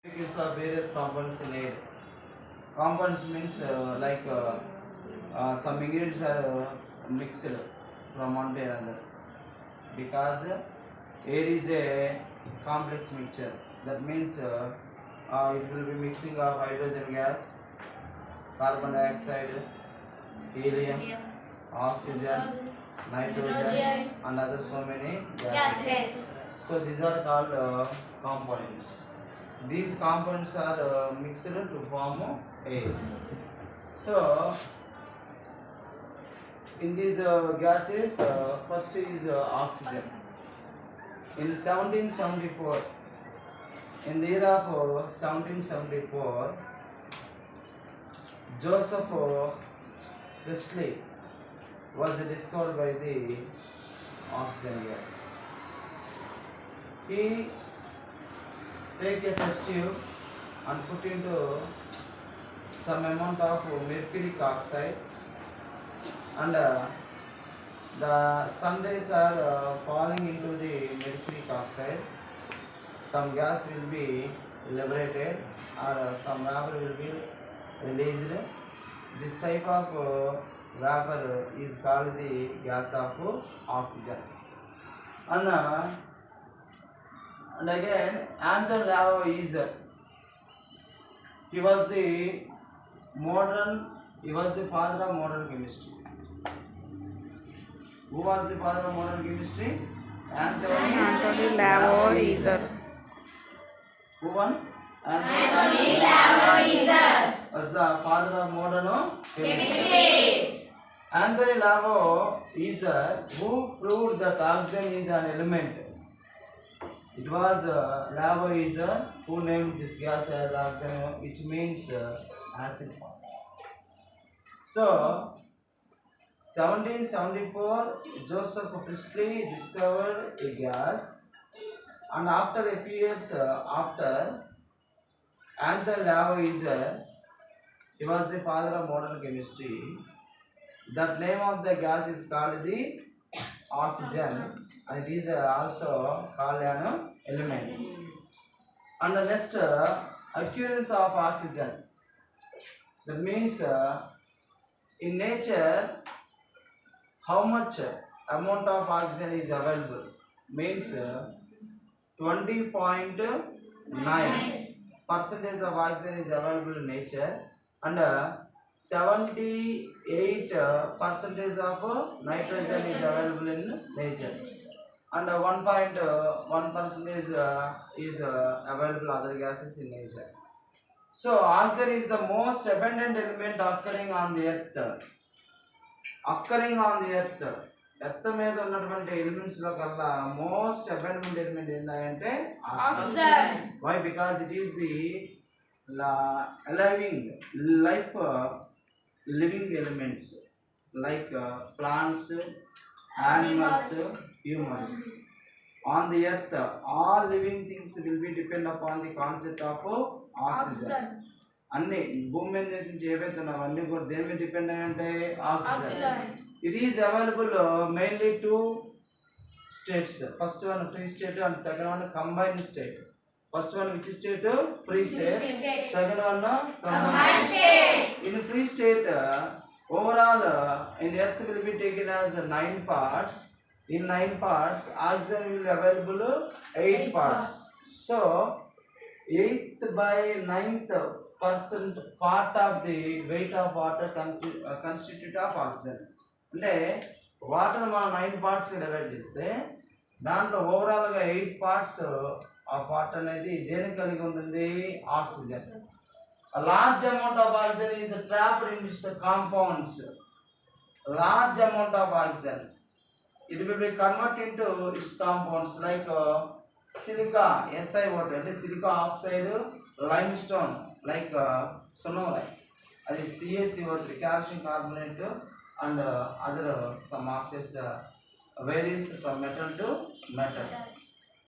It's of various compounds in air. Compounds means some ingredients are mixed from one to another because air is a complex mixture. That means it will be mixing of hydrogen gas, carbon dioxide, helium, oxygen, nitrogen, and other so many gases. So these are called components. These compounds are mixed to form air. So in these gases, first is oxygen. In 1774, in the year of 1774, Joseph Priestley was discovered by the oxygen gas. He take a test tube and put into some amount of mercury oxide, and the sun rays are falling into the mercury oxide. Some gas will be liberated or some vapor will be released. This type of vapor is called the gas of oxygen. And again, Anton Lavoisier, he was the father of modern chemistry. Who was the father of modern chemistry? Anthony Lavoisier. Who won? Anthony Lavoisier was the father of modern chemistry. Anthony Lavoisier, who proved that oxygen is an element. It was Lavoisier who named this gas as oxygen, which means acid form. So, 1774, Joseph Priestley discovered a gas, and after a few years after, Anthony Lavoisier, he was the father of modern chemistry. The name of the gas is called the oxygen, and it is also called an element. And the next, occurrence of oxygen. That means in nature, how much amount of oxygen is available means 20.9% of oxygen is available in nature, and 78% of nitrogen is available in nature, and 1.1% is available other gases in nature. So oxygen is the most abundant element occurring on the earth. Earth మీద ఉన్నటువంటి elements లో కల్లా most abundant element ఏంటంటే oxygen. Why? Because it is the living elements like plants, animals, humans. On the earth, all living things will be depend upon the concept of oxygen. అన్ని భూమి మీద నివసించే ఏవైతే ఉన్నాయో అన్ని కూడా దేని మీద డిపెండ్ అయ్యి ఉంటాయి? Oxygen. It is available mainly two states. First one free state and second one combined state. First one which state? Free state. Second one combined state. In free state overall in earth will be taken as 9 parts. In 9 parts oxygen will be available 8 parts. So 8th by 9th percent part of the weight of water constitute of oxygen. అంటే water మనం 9 parts divide చేస్తే దాంట్లో ఓవరాల్గా 8 parts of water అనేది దేనికి కలిగి ఉంటుంది? Oxygen. A large amount of oxygen is trapped in its compounds. Large amount of oxygen, it will be converted into its compounds like silica, SiO2, అంటే silica oxide, limestone like sonolite, అది CaCO3, calcium carbonate, and other some oxides varies from metal to metal.